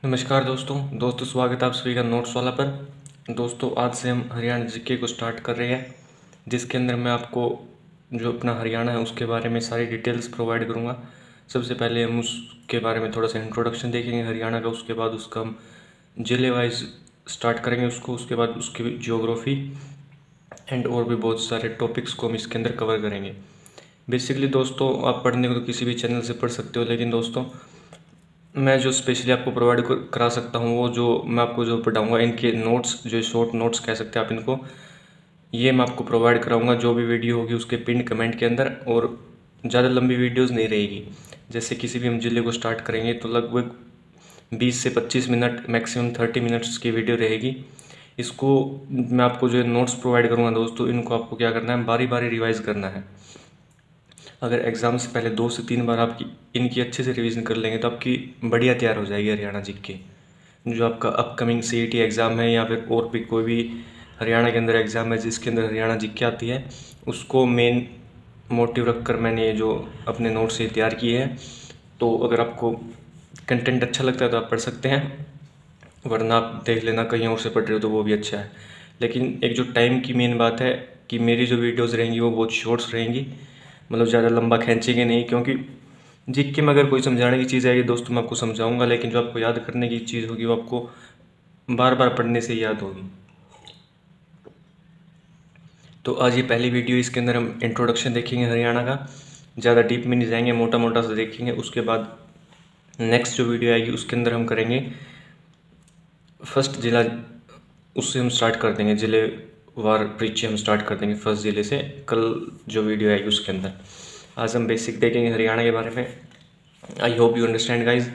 नमस्कार दोस्तों स्वागत है आप सभी का नोट्स वाला पर। दोस्तों आज से हम हरियाणा जीके को स्टार्ट कर रहे हैं, जिसके अंदर मैं आपको जो अपना हरियाणा है उसके बारे में सारी डिटेल्स प्रोवाइड करूंगा। सबसे पहले हम उसके बारे में थोड़ा सा इंट्रोडक्शन देखेंगे हरियाणा का, उसके बाद उसका हम ज़िले वाइज स्टार्ट करेंगे उसको, उसके बाद उसकी जियोग्राफी एंड और भी बहुत सारे टॉपिक्स को हम इसके अंदर कवर करेंगे। बेसिकली दोस्तों आप पढ़ने को तो किसी भी चैनल से पढ़ सकते हो, लेकिन दोस्तों मैं जो स्पेशली आपको प्रोवाइड करा सकता हूँ वो जो मैं आपको जो पढ़ाऊँगा इनके नोट्स, जो शॉर्ट नोट्स कह सकते हैं आप इनको, ये मैं आपको प्रोवाइड कराऊँगा। जो भी वीडियो होगी उसके पिन कमेंट के अंदर, और ज़्यादा लंबी वीडियोस नहीं रहेगी। जैसे किसी भी हम जिले को स्टार्ट करेंगे तो लगभग 20 से 25 मिनट, मैक्सिमम 30 मिनट्स की वीडियो रहेगी। इसको मैं आपको जो नोट्स प्रोवाइड करूँगा दोस्तों, इनको आपको क्या करना है, बारी बारी रिवाइज करना है। अगर एग्ज़ाम से पहले 2 से 3 बार आपकी इनकी अच्छे से रिवीजन कर लेंगे तो आपकी बढ़िया तैयार हो जाएगी हरियाणा जीके। जो आपका अपकमिंग सीईटी एग्ज़ाम है या फिर और भी कोई भी हरियाणा के अंदर एग्ज़ाम है जिसके अंदर हरियाणा जीके आती है, उसको मेन मोटिव रखकर मैंने ये जो अपने नोट्स से तैयार किए हैं। तो अगर आपको कंटेंट अच्छा लगता है तो आप पढ़ सकते हैं, वरना आप देख लेना कहीं और से पढ़ रहे हो तो वो भी अच्छा है। लेकिन एक जो टाइम की मेन बात है कि मेरी जो वीडियोस रहेंगी वो बहुत शॉर्ट्स रहेंगी, मतलब ज़्यादा लंबा खींचेंगे नहीं, क्योंकि जीके में अगर कोई समझाने की चीज़ आएगी दोस्तों मैं आपको समझाऊंगा, लेकिन जो आपको याद करने की चीज़ होगी वो आपको बार बार पढ़ने से याद होगी। तो आज ये पहली वीडियो, इसके अंदर हम इंट्रोडक्शन देखेंगे हरियाणा का, ज़्यादा डीप में नहीं जाएंगे, मोटा मोटा सा देखेंगे। उसके बाद नेक्स्ट जो वीडियो आएगी उसके अंदर हम करेंगे फर्स्ट ज़िला, उससे हम स्टार्ट कर देंगे, ज़िले वार परिचय हम स्टार्ट कर देंगे फर्स्ट ज़िले से। कल जो वीडियो आएगी उसके अंदर आज हम बेसिक देखेंगे हरियाणा के बारे में। I hope you understand guys.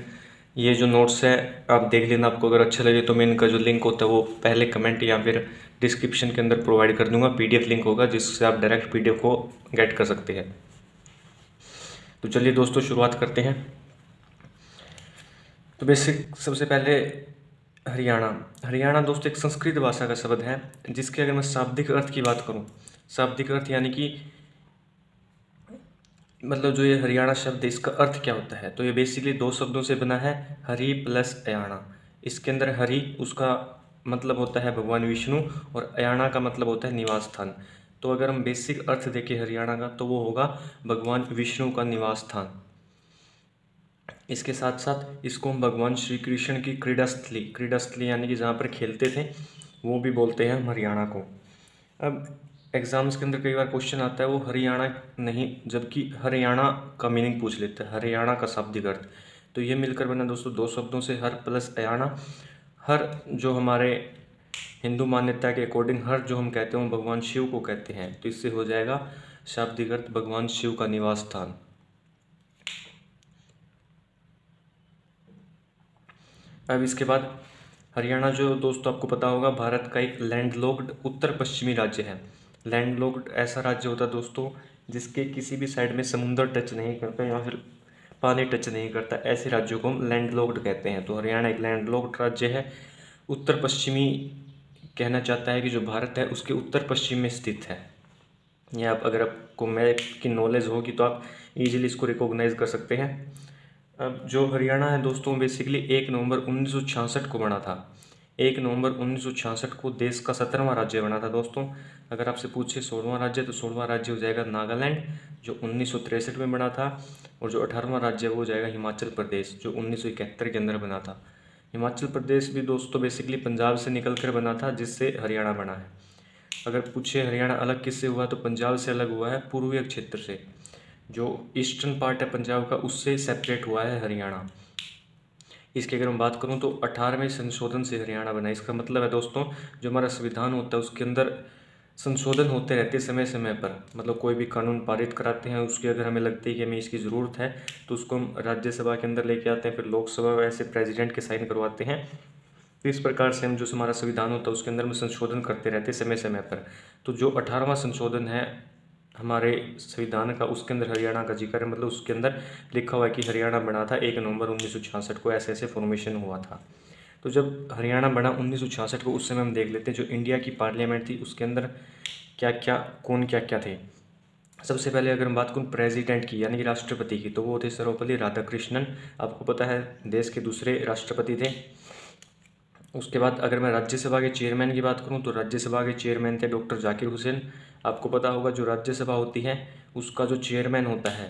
ये जो नोट्स है आप देख लेना, आपको अगर अच्छा लगे तो मैं इनका जो लिंक होता है वो पहले कमेंट या फिर डिस्क्रिप्शन के अंदर प्रोवाइड कर दूंगा। पीडीएफ लिंक होगा जिससे आप डायरेक्ट पीडीएफ को गेट कर सकते हैं। तो चलिए दोस्तों शुरुआत करते हैं। तो बेसिक सबसे पहले हरियाणा। हरियाणा दोस्तों एक संस्कृत भाषा का शब्द है, जिसके अगर मैं शाब्दिक अर्थ की बात करूं, शाब्दिक अर्थ यानी कि मतलब जो ये हरियाणा शब्द है इसका अर्थ क्या होता है, तो ये बेसिकली 2 शब्दों से बना है, हरि प्लस अयाणा। इसके अंदर हरि उसका मतलब होता है भगवान विष्णु, और अयाणा का मतलब होता है निवास स्थान। तो अगर हम बेसिक अर्थ देखें हरियाणा का तो वो होगा भगवान विष्णु का निवास स्थान। इसके साथ साथ इसको हम भगवान श्री कृष्ण की क्रीडास्थली, क्रीडास्थली यानी कि जहाँ पर खेलते थे वो भी बोलते हैं हम हरियाणा को। अब एग्ज़ाम्स के अंदर कई बार क्वेश्चन आता है वो हरियाणा नहीं, जबकि हरियाणा का मीनिंग पूछ लेते हैं, हरियाणा का शाब्दिक अर्थ। तो ये मिलकर बना दोस्तों 2 शब्दों से, हर प्लस अयाणा। हर जो हमारे हिंदू मान्यता के अकॉर्डिंग हर जो हम कहते हैं वो भगवान शिव को कहते हैं, तो इससे हो जाएगा शाब्दिक अर्थ भगवान शिव का निवास स्थान। अब इसके बाद हरियाणा जो दोस्तों आपको पता होगा भारत का एक लैंडलॉक्ड उत्तर पश्चिमी राज्य है। लैंडलॉक्ड ऐसा राज्य होता है दोस्तों जिसके किसी भी साइड में समुंदर टच नहीं करता या फिर पानी टच नहीं करता, ऐसे राज्यों को हम लैंडलॉक्ड कहते हैं। तो हरियाणा एक लैंडलॉक्ड राज्य है, उत्तर पश्चिमी, कहना चाहता है कि जो भारत है उसके उत्तर पश्चिम में स्थित है। या आप अगर आपको मैप की नॉलेज होगी तो आप इजीली इसको रिकॉग्नाइज कर सकते हैं। अब जो हरियाणा है दोस्तों बेसिकली 1 नवंबर 1966 को बना था। 1 नवंबर 1966 को देश का 17वां राज्य बना था दोस्तों। अगर आपसे पूछे 16वां राज्य, तो 16वां राज्य हो जाएगा नागालैंड, जो 1963 में बना था। और जो 18वां राज्य है वो हो जाएगा हिमाचल प्रदेश, जो 1971 के अंदर बना था। हिमाचल प्रदेश भी दोस्तों बेसिकली पंजाब से निकल कर बना था, जिससे हरियाणा बना है। अगर पूछे हरियाणा अलग किससे हुआ, तो पंजाब से अलग हुआ है, पूर्वीय क्षेत्र से। जो ईस्टर्न पार्ट है पंजाब का उससे सेपरेट हुआ है हरियाणा। इसकी अगर मैं बात करूं तो 18वें संशोधन से हरियाणा बना है। इसका मतलब है दोस्तों जो हमारा संविधान होता है उसके अंदर संशोधन होते रहते समय समय पर, मतलब कोई भी कानून पारित कराते हैं उसकी अगर हमें लगती है कि हमें इसकी ज़रूरत है तो उसको हम राज्यसभा के अंदर लेके आते हैं, फिर लोकसभा में ऐसे प्रेसिडेंट के साइन करवाते हैं। तो इस प्रकार से हम जो हमारा संविधान होता है उसके अंदर में संशोधन करते रहते हैं समय समय पर। तो जो 18वां संशोधन है हमारे संविधान का उसके अंदर हरियाणा का जिक्र है, मतलब उसके अंदर लिखा हुआ है कि हरियाणा बना था 1 नवंबर 1966 को, ऐसे ऐसे फॉर्मेशन हुआ था। तो जब हरियाणा बना 1966 को, उस समय हम देख लेते हैं जो इंडिया की पार्लियामेंट थी उसके अंदर क्या क्या, कौन क्या क्या थे। सबसे पहले अगर हम बात करूँ प्रेसिडेंट की यानी कि राष्ट्रपति की, तो वो थे सर्वपल्ली राधाकृष्णन, आपको पता है देश के दूसरे राष्ट्रपति थे। उसके बाद अगर मैं राज्यसभा के चेयरमैन की बात करूं तो राज्यसभा के चेयरमैन थे डॉक्टर जाकिर हुसैन। आपको पता होगा जो राज्यसभा होती है उसका जो चेयरमैन होता है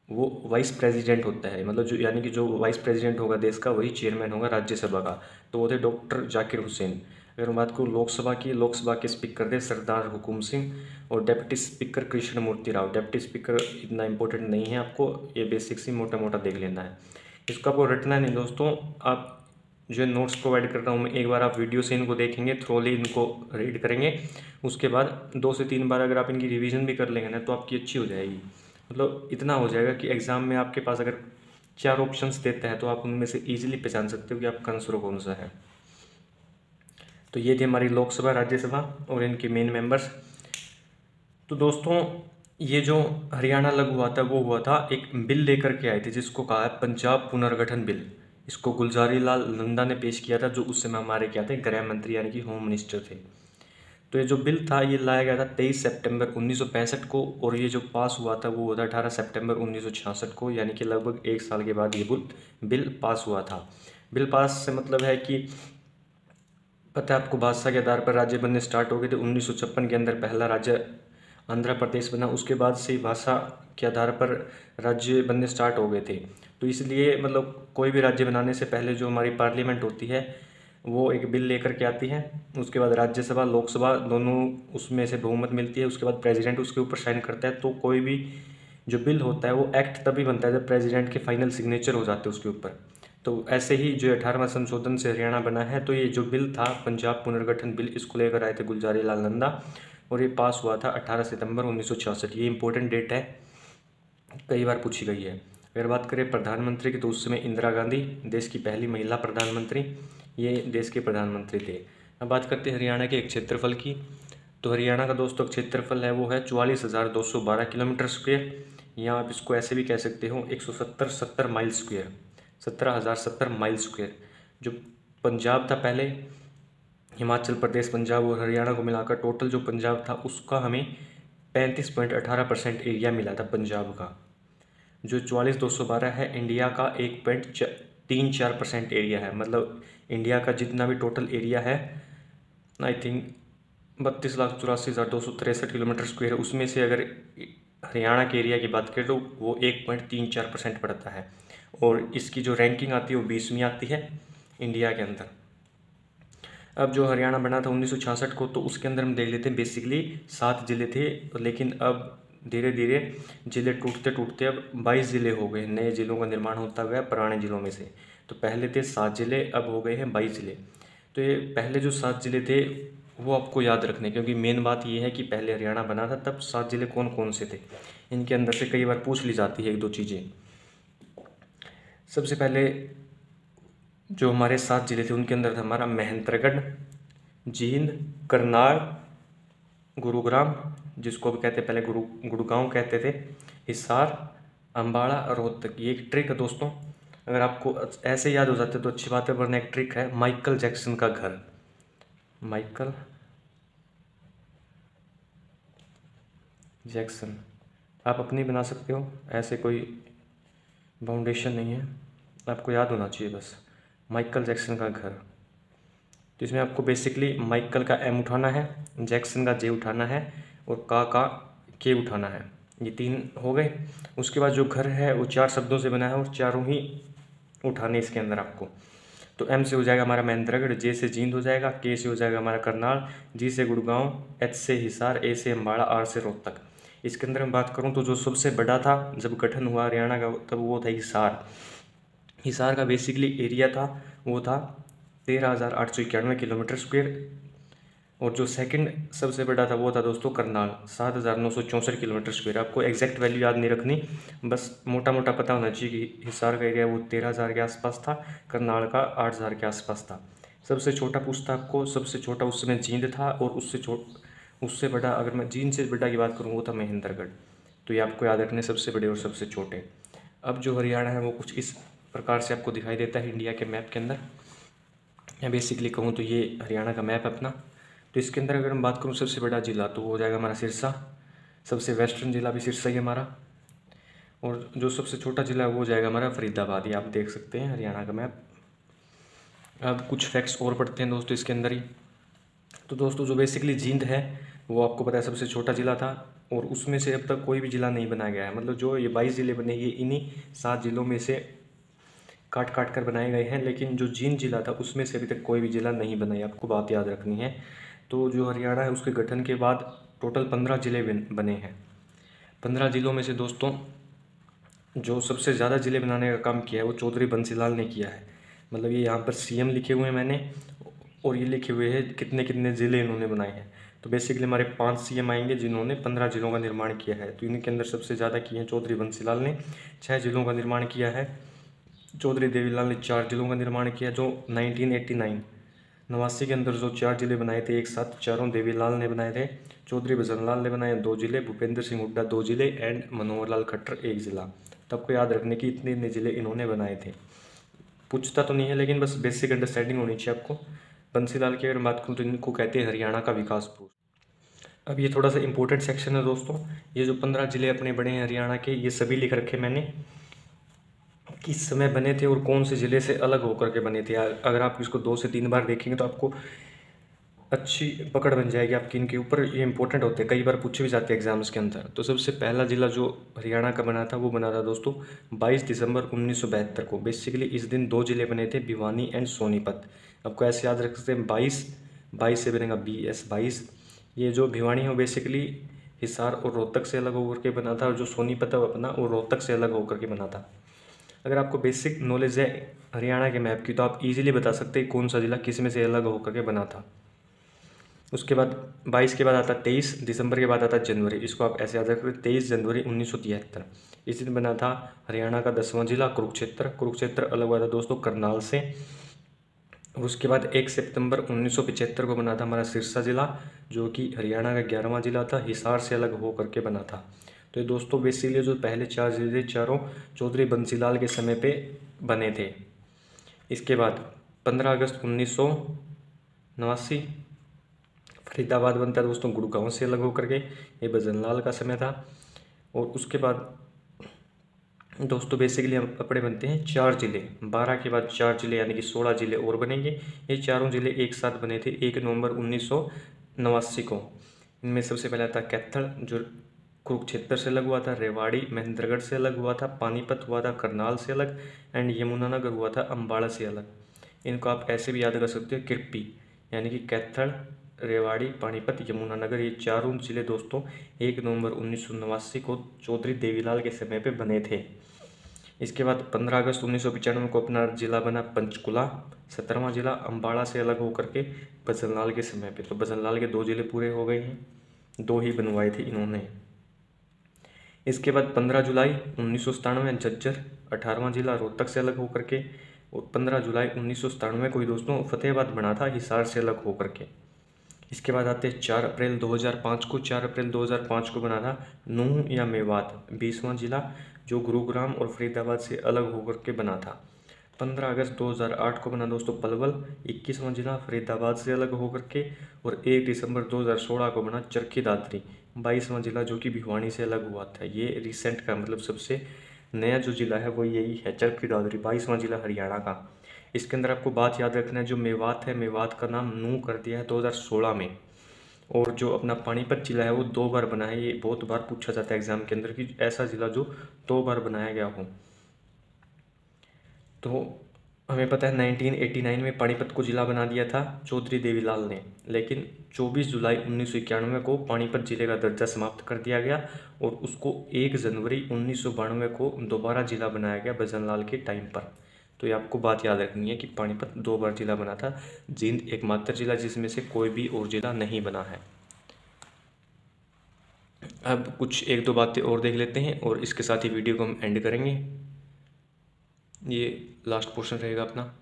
वो वाइस प्रेसिडेंट होता है, मतलब जो यानी कि जो वाइस प्रेसिडेंट होगा देश का वही चेयरमैन होगा राज्यसभा का, तो वो थे डॉक्टर जाकिर हुसैन। अगर मैं बात करूँ लोकसभा की, लोकसभा के स्पीकर थे सरदार हुकुम सिंह और डिप्टी स्पीकर कृष्ण मूर्ति राव। डिप्टी स्पीकर इतना इंपॉर्टेंट नहीं है, आपको ये बेसिक सी मोटा मोटा देख लेना है, इसको आपको रटना नहीं दोस्तों। आप जो नोट्स प्रोवाइड कर रहा हूँ मैं, एक बार आप वीडियो से इनको देखेंगे, थ्रोली इनको रीड करेंगे, उसके बाद 2 से 3 बार अगर आप इनकी रिवीजन भी कर लेंगे ना तो आपकी अच्छी हो जाएगी। मतलब इतना हो जाएगा कि एग्ज़ाम में आपके पास अगर 4 ऑप्शंस देता है तो आप उनमें से ईजिली पहचान सकते हो कि आपका आंसर कौन सा है। तो ये थी हमारी लोकसभा राज्यसभा और इनके मेन मेंबर्स। तो दोस्तों ये जो हरियाणा लागू हुआ था वो हुआ था एक बिल लेकर के आए थे जिसको कहा है पंजाब पुनर्गठन बिल। इसको गुलजारी लाल नंदा ने पेश किया था जो उस समय हमारे क्या थे, गृह मंत्री यानी कि होम मिनिस्टर थे। तो ये जो बिल था ये लाया गया था 23 सितंबर 1965 को और ये जो पास हुआ था वो हुआ था 18 सितंबर 1966 को, यानी कि लगभग 1 साल के बाद ये बिल पास हुआ था। बिल पास से मतलब है कि पता है आपको भाषा के आधार पर राज्य बनने स्टार्ट हो गए थे। 1956 के अंदर पहला राज्य आंध्र प्रदेश बना, उसके बाद से भाषा के आधार पर राज्य बनने स्टार्ट हो गए थे। तो इसलिए मतलब कोई भी राज्य बनाने से पहले जो हमारी पार्लियामेंट होती है वो एक बिल लेकर के आती है, उसके बाद राज्यसभा लोकसभा दोनों उसमें से बहुमत मिलती है, उसके बाद प्रेसिडेंट उसके ऊपर साइन करता है। तो कोई भी जो बिल होता है वो एक्ट तभी बनता है जब प्रेसिडेंट के फाइनल सिग्नेचर हो जाते हैं उसके ऊपर। तो ऐसे ही जो 18वां संशोधन से हरियाणा बना है, तो ये जो बिल था पंजाब पुनर्गठन बिल, इसको लेकर आए थे गुलजारी लाल नंदा और ये पास हुआ था 18 सितंबर 1966। ये इंपॉर्टेंट डेट है, कई बार पूछी गई है। अगर बात करें प्रधानमंत्री की तो उस समय इंदिरा गांधी देश की पहली महिला प्रधानमंत्री, ये देश के प्रधानमंत्री थे। अब बात करते हैं हरियाणा के एक क्षेत्रफल की। तो हरियाणा का दोस्तों क्षेत्रफल है वो है 44,212 किलोमीटर स्क्वेयर, या आप इसको ऐसे भी कह सकते हो 170 माइल स्क्वेयर, 17,070 माइल स्क्वेयर। जो पंजाब था पहले, हिमाचल प्रदेश पंजाब और हरियाणा को मिलाकर टोटल जो पंजाब था उसका हमें 35.18% एरिया मिला था पंजाब का। जो 44,212 है इंडिया का 1.34% एरिया है, मतलब इंडिया का जितना भी टोटल एरिया है आई थिंक 32,84,263 किलोमीटर स्क्वायर है, उसमें से अगर हरियाणा के एरिया की बात करें तो वो 1.34% पड़ता है और इसकी जो रैंकिंग आती है वो 20वीं आती है इंडिया के अंदर। अब जो हरियाणा बना था 1966 को, तो उसके अंदर हम देख लेते हैं बेसिकली 7 ज़िले थे, लेकिन अब धीरे धीरे ज़िले टूटते टूटते अब 22 ज़िले हो गए, नए ज़िलों का निर्माण होता गया पुराने ज़िलों में से। तो पहले थे 7 ज़िले, अब हो गए हैं 22 ज़िले। तो ये पहले जो 7 ज़िले थे वो आपको याद रखने, क्योंकि मेन बात ये है कि पहले हरियाणा बना था तब 7 ज़िले कौन कौन से थे, इनके अंदर से कई बार पूछ ली जाती है 1-2 चीज़ें। सबसे पहले जो हमारे 7 ज़िले थे उनके अंदर था हमारा महेंद्रगढ़, जींद, करनाल, गुरुग्राम जिसको भी कहते पहले गुड़गांव कहते थे, हिसार, अम्बाड़ा और रोहतक। ये एक ट्रिक है दोस्तों, अगर आपको ऐसे याद हो जाते तो अच्छी बात है, वरना एक ट्रिक है माइकल जैक्सन का घर। माइकल जैक्सन आप अपनी बना सकते हो, ऐसे कोई बाउंडेशन नहीं है, आपको याद होना चाहिए बस, माइकल जैक्सन का घर। तो इसमें आपको बेसिकली माइकल का एम उठाना है, जैक्सन का जे उठाना है और का के उठाना है, ये 3 हो गए। उसके बाद जो घर है वो 4 शब्दों से बना है और चारों ही उठाने इसके अंदर आपको। तो एम से हो जाएगा हमारा महेंद्रगढ़, जे से जींद हो जाएगा, के से हो जाएगा हमारा करनाल, जी से गुड़गांव, एच से हिसार, ए से अम्बाड़ा, आर से रोहतक। इसके अंदर मैं बात करूँ तो जो सबसे बड़ा था जब गठन हुआ हरियाणा का तब वो था हिसार। हिसार का बेसिकली एरिया था वो था 13,891 किलोमीटर स्क्वायर और जो सेकंड सबसे बड़ा था वो था दोस्तों करनाल, 7,964 किलोमीटर स्क्वायर। आपको एग्जैक्ट वैल्यू याद नहीं रखनी, बस मोटा मोटा पता होना चाहिए कि हिसार का एरिया वो 13,000 के आसपास था, करनाल का 8,000 के आसपास था। सबसे छोटा पूछता आपको, सबसे छोटा उस समय जींद था और उससे बड़ा, अगर मैं जींद से बड़ा की बात करूँ वो था महेंद्रगढ़। तो ये आपको याद रखने, सबसे बड़े और सबसे छोटे। अब जो हरियाणा है वो कुछ इस प्रकार से आपको दिखाई देता है इंडिया के मैप के अंदर। मैं बेसिकली कहूँ तो ये हरियाणा का मैप है अपना। तो इसके अंदर अगर हम बात करूँ सबसे बड़ा ज़िला तो वो हो जाएगा हमारा सिरसा, सबसे वेस्टर्न जिला भी सिरसा ही हमारा, और जो सबसे छोटा जिला है वो जाएगा हमारा फरीदाबाद। ये आप देख सकते हैं हरियाणा का मैप। अब कुछ फैक्ट्स और पढ़ते हैं दोस्तों इसके अंदर ही। तो दोस्तों जो बेसिकली जींद है वो आपको पता है सबसे छोटा ज़िला था, और उसमें से अब तक कोई भी ज़िला नहीं बनाया गया है। मतलब जो ये 22 ज़िले बने ये इन्हीं 7 ज़िलों में से काट काट कर बनाए गए हैं, लेकिन जो जींद ज़िला था उसमें से अभी तक कोई भी ज़िला नहीं बना है, आपको बात याद रखनी है। तो जो हरियाणा है उसके गठन के बाद टोटल 15 ज़िले बने हैं। 15 ज़िलों में से दोस्तों जो सबसे ज़्यादा ज़िले बनाने का काम किया है वो चौधरी बंसीलाल ने किया है। मतलब ये यहाँ पर सीएम लिखे हुए हैं मैंने, और ये लिखे हुए हैं कितने कितने ज़िले इन्होंने बनाए हैं। तो बेसिकली हमारे 5 सीएम आएंगे जिन्होंने 15 ज़िलों का निर्माण किया है। तो इनके अंदर सबसे ज़्यादा किए हैं चौधरी बंसीलाल ने, 6 ज़िलों का निर्माण किया है। चौधरी देवीलाल ने 4 ज़िलों का निर्माण किया, जो 1989 के अंदर जो 4 ज़िले बनाए थे एक साथ, चारों देवीलाल ने बनाए थे। चौधरी भजनलाल ने बनाए 2 ज़िले, भूपेंद्र सिंह हुड्डा 2 ज़िले एंड मनोहर लाल खट्टर 1 ज़िला। तो आपको याद रखने की इतने इतने ज़िले इन्होंने बनाए थे। पूछता तो नहीं है लेकिन बस बेसिक अंडरस्टैंडिंग होनी चाहिए आपको। बंसीलाल की अगर बात करूँ तो इनको कहते हैं हरियाणा का विकास पुरुष। अब ये थोड़ा सा इंपॉर्टेंट सेक्शन है दोस्तों। ये जो 15 ज़िले अपने बड़े हैं हरियाणा के, ये सभी लिख रखे मैंने, किस समय बने थे और कौन से ज़िले से अलग होकर के बने थे। अगर आप इसको 2 से 3 बार देखेंगे तो आपको अच्छी पकड़ बन जाएगी आपकी इनके ऊपर। ये इंपॉर्टेंट होते हैं, कई बार पूछे भी जाते हैं एग्जाम्स के अंदर। तो सबसे पहला ज़िला जो हरियाणा का बना था वो बना था दोस्तों 22 दिसंबर 1972 को। बेसिकली इस दिन 2 ज़िले बने थे, भिवानी एंड सोनीपत। आपको ऐसे याद रख सकते हैं 22 से बनेगा BS 22। ये जो भिवानी है वो बेसिकली हिसार और रोहतक से अलग होकर के बना था, और जो सोनीपत है वो अपना वो रोहतक से अलग होकर के बना था। अगर आपको बेसिक नॉलेज है हरियाणा के मैप की तो आप इजीली बता सकते हैं कौन सा ज़िला किस में से अलग होकर के बना था। उसके बाद 22 के बाद आता 23 दिसंबर के बाद आता जनवरी। इसको आप ऐसे याद रखें 23 जनवरी 1973। इस दिन बना था हरियाणा का 10वां जिला कुरुक्षेत्र। कुरुक्षेत्र अलग हुआ था दोस्तों करनाल से। और उसके बाद 1 सितंबर 1975 को बना था हमारा सिरसा ज़िला, जो कि हरियाणा का 11वां जिला था, हिसार से अलग हो करके बना था। तो ये दोस्तों बेसिकली जो पहले 4 ज़िले चारों चौधरी बंसीलाल के समय पे बने थे। इसके बाद 15 अगस्त 1989 फरीदाबाद बनता है दोस्तों गुड़गांव से अलग होकर के, ये भजनलाल का समय था। और उसके बाद दोस्तों बेसिकली हम अपने बनते हैं 4 ज़िले, 12 के बाद 4 ज़िले यानी कि 16 ज़िले और बनेंगे। ये चारों ज़िले एक साथ बने थे 1 नवंबर 1989 को। इनमें सबसे पहला था कैथल जो कुरुक्षेत्र से अलग हुआ था, रेवाड़ी महेंद्रगढ़ से अलग हुआ था, पानीपत हुआ था करनाल से अलग, एंड यमुनानगर हुआ था अम्बाड़ा से अलग। इनको आप ऐसे भी याद कर सकते हो किरपी, यानी कि कैथल, रेवाड़ी, पानीपत, यमुनानगर, ये चारों ज़िले दोस्तों 1 नवंबर 1989 को चौधरी देवीलाल के समय पे बने थे। इसके बाद 15 अगस्त 1995 को अपना ज़िला बना पंचकुला, 17वां ज़िला अम्बाड़ा से अलग होकर के भजनलाल के समय पे। तो भजनलाल के 2 ज़िले पूरे हो गए हैं, 2 ही बनवाए थे इन्होंने। इसके बाद 15 जुलाई 1997 झज्जर, 18वां ज़िला रोहतक से अलग होकर के। और 15 जुलाई 1997 को ही दोस्तों फतेहाबाद बना था हिसार से अलग होकर के। इसके बाद आते हैं 4 अप्रैल 2005 को। 4 अप्रैल 2005 को बना था नूंह या मेवात, 20वां जिला, जो गुरुग्राम और फरीदाबाद से अलग होकर के बना था। 15 अगस्त 2008 को बना दोस्तों पलवल, 21वां जिला, फरीदाबाद से अलग होकर के। और 1 दिसंबर 2016 को बना चरखी दादरी, 22वां जिला, जो कि भिवानी से अलग हुआ था। ये रिसेंट का मतलब सबसे नया जो जिला है वो यही है, चरखी दादरी, 22वां जिला हरियाणा का। इसके अंदर आपको बात याद रखना है, जो मेवात है, मेवात का नाम नूंह कर दिया है 2016 में। और जो अपना पानीपत जिला है वो 2 बार बना है। ये बहुत बार पूछा जाता है एग्जाम के अंदर कि ऐसा जिला जो 2 बार बनाया गया हो। तो हमें पता है 1989 में पानीपत को जिला बना दिया था चौधरी देवीलाल ने, लेकिन 24 जुलाई 1991 को पानीपत जिले का दर्जा समाप्त कर दिया गया और उसको 1 जनवरी 1992 को दोबारा जिला बनाया गया भजनलाल के टाइम पर। तो ये आपको बात याद रखनी है कि पानीपत 2 बार जिला बना था। जींद एकमात्र जिला जिसमें से कोई भी और जिला नहीं बना है। अब कुछ 1-2 बातें और देख लेते हैं और इसके साथ ही वीडियो को हम एंड करेंगे। ये लास्ट पोर्शन रहेगा अपना।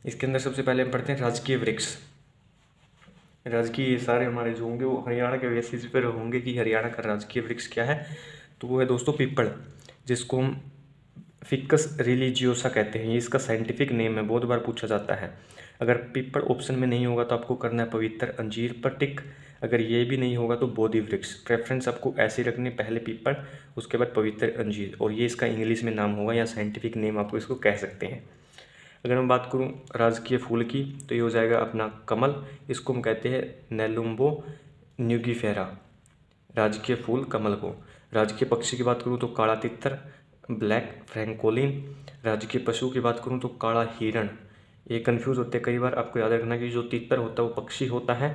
इसके अंदर सबसे पहले हम पढ़ते हैं राजकीय वृक्ष। राजकीय सारे हमारे जो होंगे वो हरियाणा के बेसिस पर होंगे कि हरियाणा का राजकीय वृक्ष क्या है। तो वो है दोस्तों पीपल, जिसको हम फिकस रिलीजियोसा कहते हैं। ये इसका साइंटिफिक नेम है, बहुत बार पूछा जाता है। अगर पीपल ऑप्शन में नहीं होगा तो आपको करना है पवित्र अंजीर पर टिक। अगर ये भी नहीं होगा तो बोधि वृक्ष। प्रेफरेंस आपको ऐसे रखने, पहले पीपल, उसके बाद पवित्र अंजीर, और ये इसका इंग्लिश में नाम होगा या साइंटिफिक नेम आपको इसको कह सकते हैं। अगर मैं बात करूँ राजकीय फूल की तो ये हो जाएगा अपना कमल, इसको हम कहते हैं नेलुम्बो न्यूगीफेरा, राजकीय फूल कमल को। राजकीय पक्षी की बात करूँ तो काला तितर, ब्लैक फ्रैंकोलिन। राजकीय पशु की बात करूँ तो काला हिरण। ये कन्फ्यूज़ होते हैं कई बार, आपको याद रखना कि जो तितर होता है वो पक्षी होता है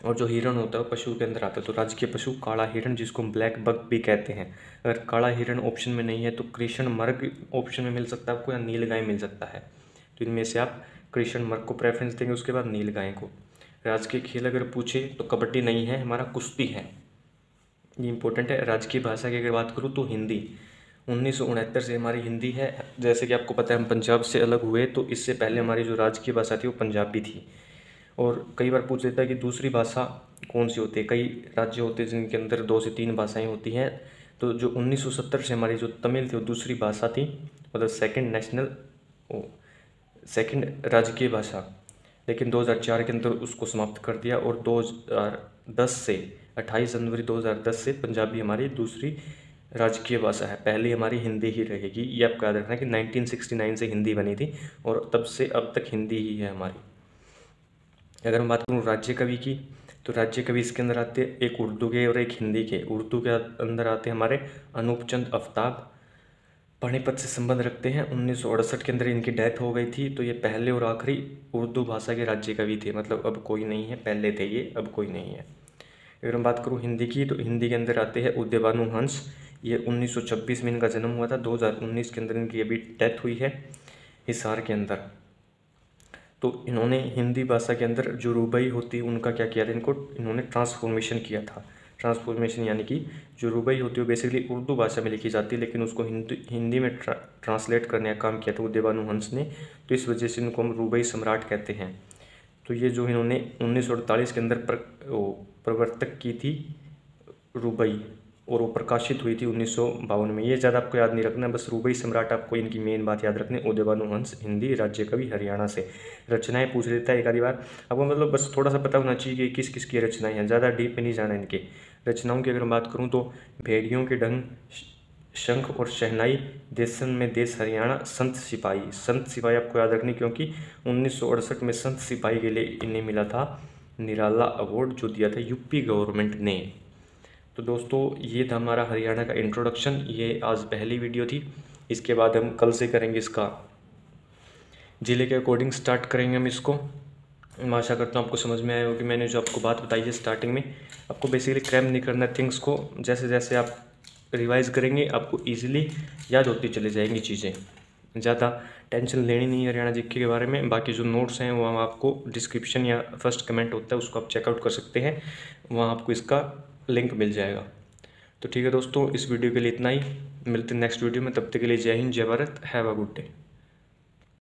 और जो हिरण होता है वो पशु के अंदर आता है। तो राजकीय पशु काला हिरण, जिसको हम ब्लैक बग भी कहते हैं। अगर काला हिरण ऑप्शन में नहीं है तो कृष्ण मृग ऑप्शन में मिल सकता है आपको, या नीलगाय मिल सकता है। तो इनमें से आप कृष्ण मृग को प्रेफरेंस देंगे, उसके बाद नीलगाय को। राजकीय खेल अगर पूछे तो कबड्डी नहीं है, हमारा कुश्ती है, ये इंपॉर्टेंट है। राजकीय भाषा की अगर बात करूँ तो हिंदी 1969 से हमारी हिंदी है। जैसे कि आपको पता है हम पंजाब से अलग हुए, तो इससे पहले हमारी जो राजकीय भाषा थी वो पंजाबी थी। और कई बार पूछ लेता है कि दूसरी भाषा कौन सी होती है। कई राज्य होते हैं जिनके अंदर 2 से 3 भाषाएं होती हैं। तो जो 1970 से हमारी जो तमिल थी वो दूसरी भाषा थी, मतलब सेकंड राजकीय भाषा। लेकिन 2004 के अंदर उसको समाप्त कर दिया और 2010 से 28 जनवरी 2010 से पंजाबी हमारी दूसरी राजकीय भाषा है। पहली हमारी हिंदी ही रहेगी, ये आपको याद रखना कि 1969 से हिंदी बनी थी और तब से अब तक हिंदी ही है हमारी। अगर मैं बात करूँ राज्य कवि की तो राज्य कवि इसके अंदर आते हैं एक उर्दू के और एक हिंदी के। उर्दू के अंदर आते हैं हमारे अनूप चंद आफ्ताब, पानीपत से संबंध रखते हैं। 1968 के अंदर इनकी डेथ हो गई थी। तो ये पहले और आखिरी उर्दू भाषा के राज्य कवि थे, मतलब अब कोई नहीं है, पहले थे ये, अब कोई नहीं है। अगर मैं बात करूँ हिंदी की तो हिंदी के अंदर आते हैं उदय भानु हंस। ये 1926 में इनका जन्म हुआ था, 2019 के अंदर इनकी अभी डेथ हुई है हिसार के अंदर। तो इन्होंने हिंदी भाषा के अंदर जो रुबाई होती है उनका क्या किया था, इन्होंने ट्रांसफॉर्मेशन किया था। ट्रांसफॉर्मेशन यानी कि जो रुबाई होती है वो बेसिकली उर्दू भाषा में लिखी जाती है, लेकिन उसको हिंदी में ट्रांसलेट करने का काम किया था उदय भानु हंस ने। तो इस वजह से इनको हम रुबाई सम्राट कहते हैं। तो ये जो इन्होंने 1948 के अंदर प्रवर्तक की थी रुबाई, और वो प्रकाशित हुई थी 1952 में। ये ज़्यादा आपको याद नहीं रखना, बस रुबाई सम्राट आपको इनकी मेन बात याद रखनी। उदय भानु हंस, हिंदी, राज्य कवि, हरियाणा से। रचनाएं पूछ लेता है एक आधी बार आपको, मतलब बस थोड़ा सा पता होना चाहिए कि किस किस की रचनाएं हैं, ज़्यादा डीप में नहीं जाना इनके। रचनाओं की अगर मैं बात करूँ तो भेड़ियों के ढंग, शंख और शहनाई, देशन में देश हरियाणा, संत सिपाही। संत सिपाही आपको याद रखनी क्योंकि 1968 में संत सिपाही के लिए इन्हें मिला था निराला अवार्ड, जो दिया था यूपी गवर्नमेंट ने। तो दोस्तों ये था हमारा हरियाणा का इंट्रोडक्शन। ये आज पहली वीडियो थी, इसके बाद हम कल से करेंगे इसका ज़िले के अकॉर्डिंग स्टार्ट करेंगे हम इसको। मैं आशा करता हूँ आपको समझ में आया हो कि मैंने जो आपको बात बताई है स्टार्टिंग में, आपको बेसिकली क्रैम नहीं करना थिंग्स को। जैसे जैसे आप रिवाइज करेंगे आपको ईजिली याद होती चली जाएंगी चीज़ें, ज़्यादा टेंशन लेनी नहीं है हरियाणा जीके के बारे में। बाकी जो नोट्स हैं वो हम आपको डिस्क्रिप्शन या फर्स्ट कमेंट होता है उसको आप चेकआउट कर सकते हैं, वहाँ आपको इसका लिंक मिल जाएगा। तो ठीक है दोस्तों, इस वीडियो के लिए इतना ही, मिलते हैं नेक्स्ट वीडियो में। तब तक के लिए जय हिंद, जय Bharat, have a good day.